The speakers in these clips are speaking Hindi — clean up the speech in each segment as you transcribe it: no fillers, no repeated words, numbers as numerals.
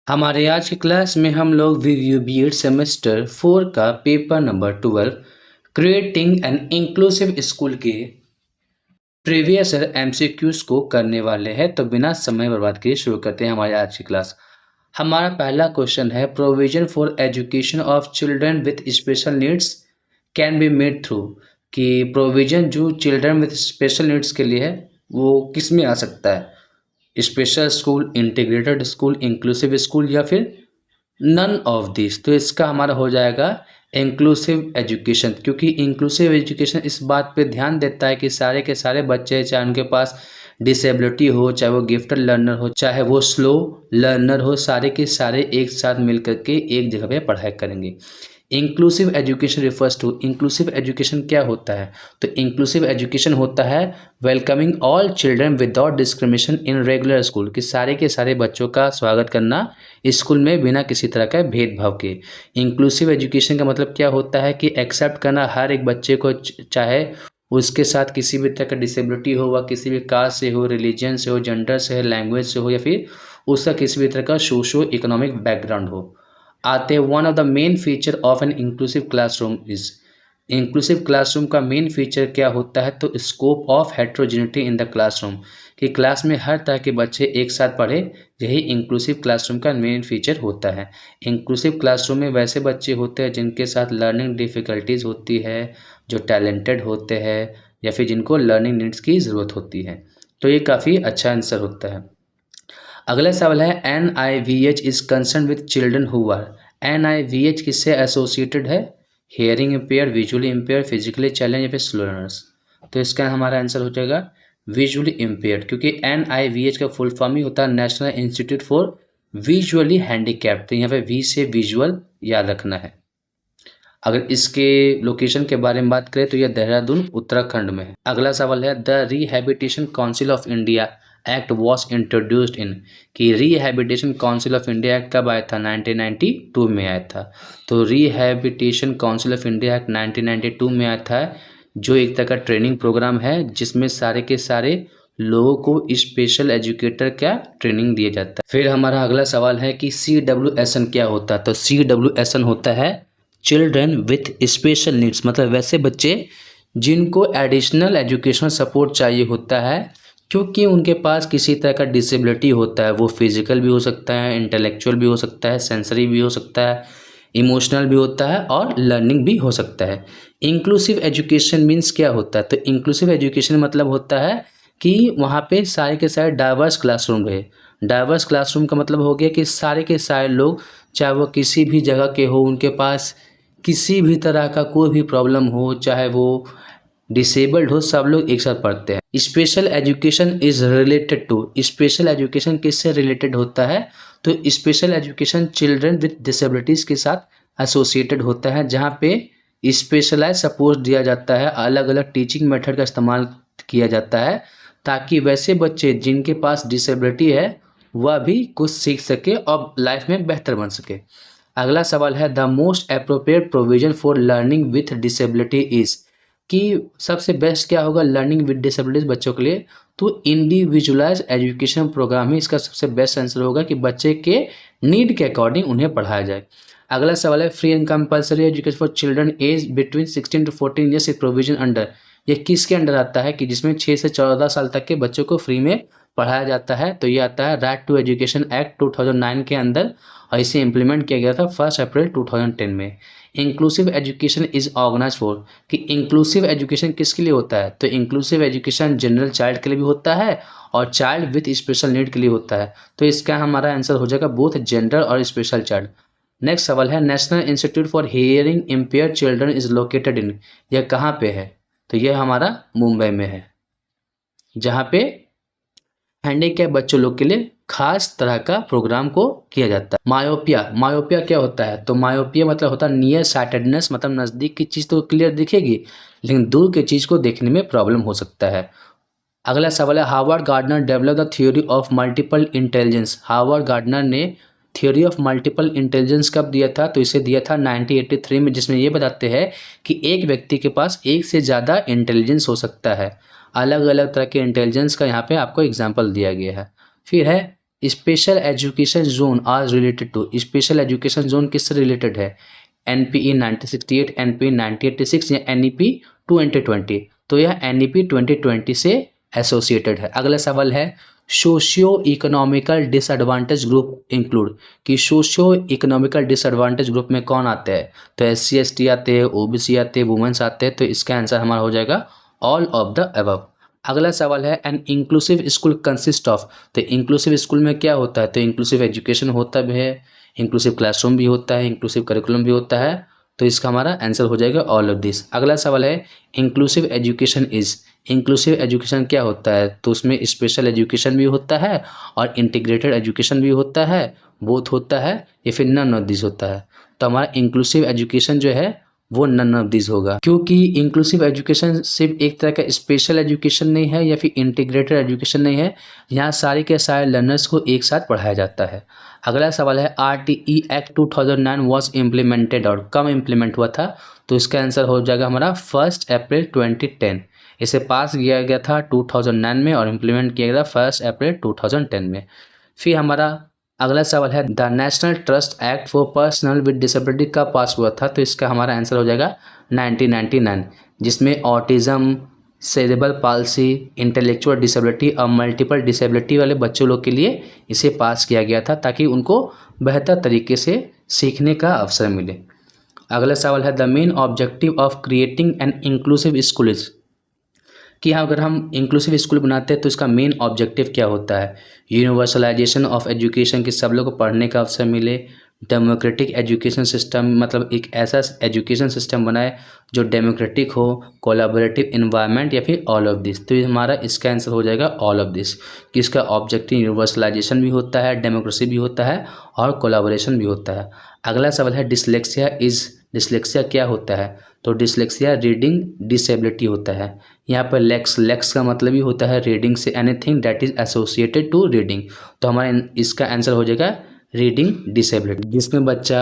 हमारे आज की क्लास में हम लोग वीवीयू बीएड सेमेस्टर 4 का paper number 12 creating an inclusive school के प्रीवियस ईयर एमसीक्यूज को करने वाले हैं। तो बिना समय बर्बाद किए शुरू करते हैं हमारी आज की क्लास। हमारा पहला क्वेश्चन है, provision for education of children with special needs can be made through, कि प्रोविजन जो चिल्ड्रन विथ स्पेशल नीड्स के लिए है वो किस में आ सकता है, special school, integrated school, inclusive school या फिर नन ऑफ दिस। तो इसका हमारा हो जाएगा इंक्लूसिव एजुकेशन, क्योंकि इंक्लूसिव एजुकेशन इस बात पे ध्यान देता है कि सारे के सारे बच्चे, चाहे उनके पास डिसेबिलिटी हो, चाहे वो गिफ्टेड लर्नर हो, चाहे वो स्लो लर्नर हो, सारे के सारे एक साथ मिल करके एक जगह पे पढ़ाई करेंगे। Inclusive education refers to, inclusive education क्या होता है? तो इंक्लूसिव एजुकेशन होता है welcoming all children without discrimination in regular school, कि सारे के सारे बच्चों का स्वागत करना स्कूल में बिना किसी तरह का भेदभाव के। इंक्लूसिव एजुकेशन का मतलब क्या होता है कि एक्सेप्ट करना हर एक बच्चे को, चाहे उसके साथ किसी भी तरह का डिसेबिलिटी हो, वह किसी भी कास्ट से हो, रिलीजन से हो, जेंडर से हो, लैंग्वेज से हो, या फिर उसका किसी भी तरह का सोशो इकोनॉमिक बैकग्राउंड हो। आते हैं, one of the main feature of an inclusive classroom is, inclusive classroom का मेन फीचर क्या होता है? तो scope of heterogeneity in the classroom, कि क्लास में हर तरह के बच्चे एक साथ पढ़े, यही इंक्लूसिव क्लासरूम का मेन फीचर होता है। इंक्लूसिव क्लासरूम में वैसे बच्चे होते हैं जिनके साथ लर्निंग डिफ़िकल्टीज होती है, जो टैलेंटेड होते हैं, या फिर जिनको लर्निंग नीड्स की ज़रूरत होती है। तो ये काफ़ी अच्छा आंसर होता है। अगला सवाल है, NIVH is concern with children who are, NIVH किससे एसोसिएटेड है? Hearing impair, visually impair, physically challenge या फिर स्लो लर्नर्स। तो इसका हमारा आंसर हो जाएगा विजुअली इम्पेयर्ड, क्योंकि NIVH का फुल फॉर्म ही होता है national institute for visually handicapped. तो यहाँ पे वी से विजुअल याद रखना है। अगर इसके लोकेशन के बारे में बात करें तो यह देहरादून उत्तराखंड में है। अगला सवाल है, the Rehabilitation Council of India Act was introduced in, कि Rehabilitation Council of India Act कब आया था? 1992 में आया था। तो Rehabilitation Council of India Act 1992 में आया था, जो एक तरह का ट्रेनिंग प्रोग्राम है जिसमें सारे के सारे लोगों को स्पेशल एजुकेटर का ट्रेनिंग दिया जाता है। फिर हमारा अगला सवाल है कि CWSN क्या होता है? तो CWSN होता है चिल्ड्रन विथ स्पेशल नीड्स, मतलब वैसे बच्चे जिनको एडिशनल एजुकेशनल सपोर्ट चाहिए होता है, क्योंकि उनके पास किसी तरह का डिसेबिलिटी होता है। वो फिजिकल भी हो सकता है, इंटेलेक्चुअल भी हो सकता है, सेंसरी भी हो सकता है, इमोशनल भी होता है और लर्निंग भी हो सकता है। इंक्लूसिव एजुकेशन मीन्स क्या होता है? तो इंक्लूसिव एजुकेशन मतलब होता है कि वहाँ पे सारे के सारे डाइवर्स क्लासरूम रहे। डाइवर्स क्लासरूम का मतलब हो गया कि सारे के सारे लोग, चाहे वो किसी भी जगह के हो, उनके पास किसी भी तरह का कोई भी प्रॉब्लम हो, चाहे वो डिसेबल्ड हो, सब लोग एक साथ पढ़ते हैं। Special education is related to, special education किससे रिलेटेड होता है? तो special education children with disabilities के साथ एसोसिएटेड होता है, जहाँ पे स्पेशलाइज सपोर्ट दिया जाता है, अलग अलग टीचिंग मेथड का इस्तेमाल किया जाता है, ताकि वैसे बच्चे जिनके पास डिसेबिलिटी है वह भी कुछ सीख सके और लाइफ में बेहतर बन सके। अगला सवाल है, the most appropriate provision for learning with disability is, कि सबसे बेस्ट क्या होगा लर्निंग विद डिसेबिलिटीज बच्चों के लिए? तो इंडिविजुअलाइज एजुकेशन प्रोग्राम ही इसका सबसे बेस्ट आंसर होगा, कि बच्चे के नीड के अकॉर्डिंग उन्हें पढ़ाया जाए। अगला सवाल है, free and compulsory education for children age between 16 to 14 years is provision under, ये किसके अंडर आता है? कि जिसमें 6 से 14 साल तक के बच्चों को फ्री में पढ़ाया जाता है। तो ये आता है राइट टू एजुकेशन एक्ट 2009 के अंदर, और इसे इम्प्लीमेंट किया गया था 1 अप्रैल 2010 में। Inclusive education is organize for, कि इंक्लूसिव एजुकेशन किसके लिए होता है? तो इंक्लूसिव एजुकेशन जनरल चाइल्ड के लिए भी होता है और चाइल्ड विथ स्पेशल नीड के लिए होता है। तो इसका हमारा आंसर हो जाएगा बोथ जनरल और स्पेशल चाइल्ड। नेक्स्ट सवाल है, national institute for hearing empire children is located in, यह कहाँ पे है? तो यह हमारा मुंबई में है, जहाँ पे हैंडीकैप बच्चों लोग के लिए खास तरह का प्रोग्राम को किया जाता है। मायोपिया, मायोपिया क्या होता है? तो मायोपिया मतलब होता है नियर साइटेडनेस, मतलब नज़दीक की चीज़ तो क्लियर दिखेगी लेकिन दूर की चीज़ को देखने में प्रॉब्लम हो सकता है। अगला सवाल है, Harvard gardener develop the theory of multiple intelligence, Harvard gardener ने थ्योरी ऑफ मल्टीपल इंटेलिजेंस कब दिया था? तो इसे दिया था 1983 में, जिसमें ये बताते हैं कि एक व्यक्ति के पास एक से ज़्यादा इंटेलिजेंस हो सकता है। अलग अलग तरह के इंटेलिजेंस का यहाँ पे आपको एग्जाम्पल दिया गया है। फिर है special education zone are related to, special education zone किससे रिलेटेड है? NPE 1968, NPE 1986 या NEP 2020। तो यह NEP 2020 से एसोसिएटेड है। अगला सवाल है socio economical disadvantage group include, कि सोशियो इकोनॉमिकल डिसएडवांटेज ग्रुप में कौन आते हैं? तो SC ST आते हैं, OBC आते हैं, वुमेन्स आते हैं। तो इसका आंसर हमारा हो जाएगा ऑल ऑफ द अबव। अगला सवाल है N inclusive school consist of, तो इंक्लूसिव स्कूल में क्या होता है? तो इंक्लूसिव एजुकेशन होता भी है, इंक्लूसिव क्लासरूम भी होता है, इंक्लूसिव करिकुलम भी होता है। तो इसका हमारा आंसर हो जाएगा ऑल ऑफ दिस। अगला सवाल है inclusive education is, inclusive education क्या होता है? तो उसमें स्पेशल एजुकेशन भी होता है और इंटीग्रेटेड एजुकेशन भी होता है, बोथ होता है या फिर नन ऑफ दिस होता है। तो हमारा इंक्लूसिव एजुकेशन जो है वो नन ऑफ दिस होगा, क्योंकि इंक्लूसिव एजुकेशन सिर्फ एक तरह का स्पेशल एजुकेशन नहीं है या फिर इंटीग्रेटेड एजुकेशन नहीं है, यहाँ सारे के सारे लर्नर्स को एक साथ पढ़ाया जाता है। अगला सवाल है RTE एक्ट 2009 वॉज इम्प्लीमेंटेड, और कब इम्प्लीमेंट हुआ था? तो इसका आंसर हो जाएगा हमारा 1 अप्रैल 2010। इसे पास किया गया था 2009 में और इम्प्लीमेंट किया गया था 1 अप्रैल 2010 में। फिर हमारा अगला सवाल है the national trust act for personal with disability का पास हुआ था? तो इसका हमारा आंसर हो जाएगा 1999, जिसमें autism, cerebral palsy, intellectual disability और मल्टीपल डिसेबिलिटी वाले बच्चों लोग के लिए इसे पास किया गया था, ताकि उनको बेहतर तरीके से सीखने का अवसर मिले। अगला सवाल है the main objective of creating an inclusive school is, कि हाँ अगर हम इंक्लूसिव स्कूल बनाते हैं तो इसका मेन ऑब्जेक्टिव क्या होता है? यूनिवर्सलाइजेशन ऑफ एजुकेशन, कि सब लोग को पढ़ने का अवसर मिले। डेमोक्रेटिक एजुकेशन सिस्टम, मतलब एक ऐसा एजुकेशन सिस्टम बनाए जो डेमोक्रेटिक हो, कोलैबोरेटिव इन्वायरमेंट, या फिर ऑल ऑफ दिस। तो हमारा इसका आंसर हो जाएगा ऑल ऑफ दिस, कि इसका ऑब्जेक्टिव यूनिवर्सलाइजेशन भी होता है, डेमोक्रेसी भी होता है और कोलैबोरेशन भी होता है। अगला सवाल है डिसलेक्सिया इज, डिसलेक्सिया क्या होता है? तो डिसलेक्सिया रीडिंग डिसेबिलिटी होता है। यहाँ पर लेक्स का मतलब ही होता है रीडिंग से, anything that is associated to reading. तो हमारा इसका आंसर हो जाएगा रीडिंग डिसेबिलिटी, जिसमें बच्चा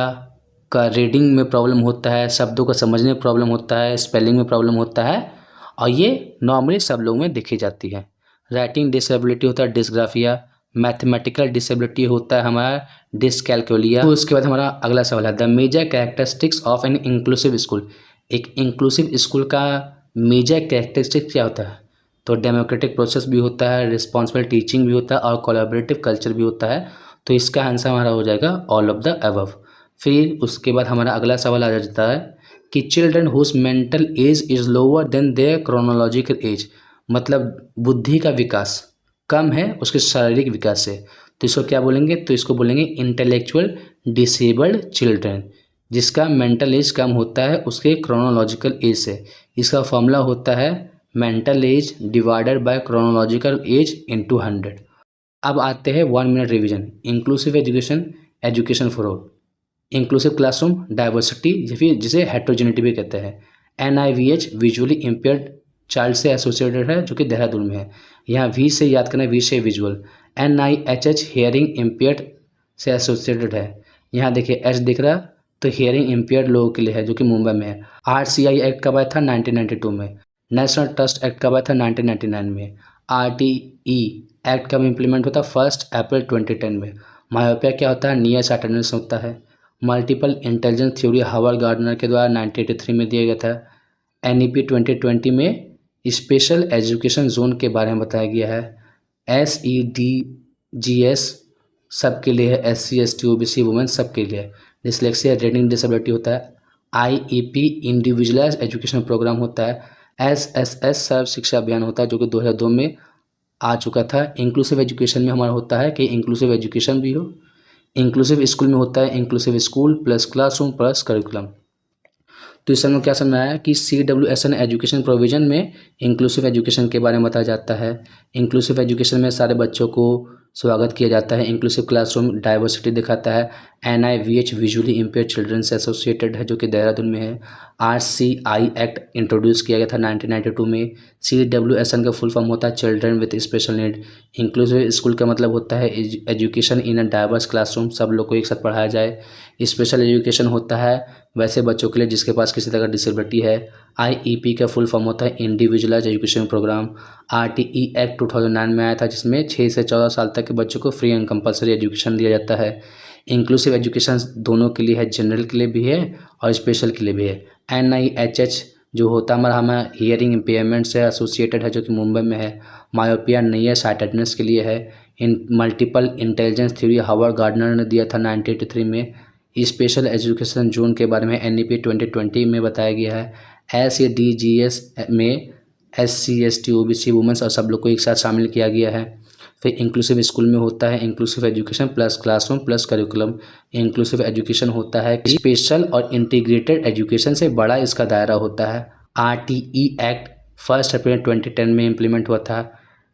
का रीडिंग में प्रॉब्लम होता है, शब्दों को समझने में प्रॉब्लम होता है, स्पेलिंग में प्रॉब्लम होता है, और ये नॉर्मली सब लोगों में देखी जाती है। राइटिंग डिसेबिलिटी होता है डिस्ग्राफिया, मैथमेटिकल डिसेबिलिटी होता है हमारा डिसकैलकुलिया। तो उसके बाद हमारा अगला सवाल है the major characteristics of an inclusive school, एक इंक्लूसिव स्कूल का मेजर कैरेक्टरिस्टिक क्या होता है? तो डेमोक्रेटिक प्रोसेस भी होता है, रिस्पॉन्सिबल टीचिंग भी होता है और कोलैबोरेटिव कल्चर भी होता है। तो इसका आंसर हमारा हो जाएगा ऑल ऑफ द अबव। फिर उसके बाद हमारा अगला सवाल आ जाता है कि children whose mental age is lower than their chronological age, मतलब बुद्धि का विकास कम है उसके शारीरिक विकास से, तो इसको क्या बोलेंगे? तो इसको बोलेंगे इंटेलेक्चुअल डिसेबल्ड चिल्ड्रन, जिसका मेंटल एज कम होता है उसके क्रोनोलॉजिकल एज से। इसका फॉर्मूला होता है mental as divided by chronological age into 100। अब आते हैं 1 minute revision. Inclusive education, education for all. Inclusive classroom, diversity, या फिर जिसे हेट्रोजेनिटी भी कहते हैं। NIVH विजुअली इम्पेयर्ड चाइल्ड से एसोसिएटेड है, जो कि देहरादून में है। यहाँ वी से याद करना, वी से विजुअल। NIHH हेयरिंग इम्पेयर्ड से एसोसिएटेड है। यहाँ देखिए एच दिख रहा, तो हेयरिंग इम्पेयर्ड लोगों के लिए है, जो कि मुंबई में है। RCI एक्ट कब आया था? 1992 में। नेशनल ट्रस्ट एक्ट कब आया था? 1999 में। RTE एक्ट कब इम्प्लीमेंट होता है? 1 अप्रैल 2010 में। मायोपिया क्या होता है? नियर साइटेडनेस होता है। Multiple intelligence theory Howard Gardner के द्वारा 1983 में दिया गया था। NEP 2020 में स्पेशल एजुकेशन जोन के बारे में बताया गया है। SEDGS सबके लिए है, SC ST OBC वुमेन सबके लिए है। डिसलेक्सिया रीडिंग डिसेबिलिटी होता है। IEP इंडिविजुअलाइज एजुकेशन प्रोग्राम होता है। SSS सर्व शिक्षा अभियान होता है, जो कि 2002 में आ चुका था। इंक्लूसिव एजुकेशन में हमारा होता है कि इंक्लूसिव एजुकेशन भी हो। इंक्लूसिव स्कूल में होता है inclusive school plus classroom plus curriculum. तो इस समय क्या समझ में आया कि CWSN एजुकेशन प्रोविजन में इंक्लूसिव एजुकेशन के बारे में बताया जाता है। इंक्लूसिव एजुकेशन में सारे बच्चों को स्वागत किया जाता है। इंक्लूसिव क्लासरूम डाइवर्सिटी दिखाता है। NIVH विजुअली इम्पेयर्ड चिल्ड्रन से एसोसिएटेड है, जो कि देहरादून में है। RCI एक्ट इंट्रोड्यूस किया गया था 1992 में। CWSN का फुल फॉर्म होता है children with special need. Inclusive school का मतलब होता है education in a diverse classroom, सब लोग को एक साथ पढ़ाया जाए। स्पेशल एजुकेशन होता है वैसे बच्चों के लिए जिसके पास किसी तरह का डिसेबिलिटी है। IEP का फुल फॉर्म होता है individualize education program. RTE act 2009 में आया था, जिसमें 6 से 14 साल तक के बच्चों को फ्री एंड कंपलसरी एजुकेशन दिया जाता है। इंक्लूसिव एजुकेशन दोनों के लिए है, जनरल के लिए भी है और स्पेशल के लिए भी है। NIHH जो होता है हमारा हियरिंग इम्पेयरमेंट से एसोसिएटेड है, जो कि मुंबई में है। मायोपिया नहीं है, साइटेडनेस के लिए है। इन multiple intelligence theory Harvard gardener ने दिया था 1983 में। स्पेशल एजुकेशन जोन के बारे में NEP 2020 में बताया गया है। SADGS में SC ST OBC वुमेंस और सब लोग को एक साथ शामिल किया गया है। फिर इंक्लूसिव स्कूल में होता है inclusive education plus classroom plus curriculum. Inclusive education होता है स्पेशल और इंटीग्रेटेड एजुकेशन से बड़ा इसका दायरा होता है। RTE एक्ट 1 अप्रैल 2010 में इम्प्लीमेंट हुआ था।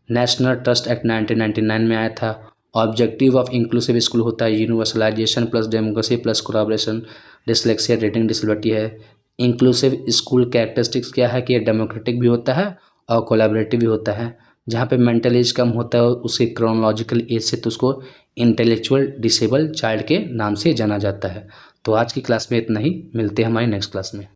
नेशनल ट्रस्ट एक्ट 1999 में आया था। ऑब्जेक्टिव ऑफ इंक्लूसिव स्कूल होता है universalization plus democracy plus collaboration. Dyslexia reading disability है। इंक्लूसिव स्कूल कैरेक्टरिस्टिक्स क्या है कि ये डेमोक्रेटिक भी होता है और कोलैबोरेटिव भी होता है। जहाँ पे मेंटल एज कम होता है उसके क्रोनोलॉजिकल एज से तो उसको इंटेलेक्चुअल डिसेबल चाइल्ड के नाम से जाना जाता है। तो आज की क्लास में इतना ही, मिलते हैं हमारी नेक्स्ट क्लास में।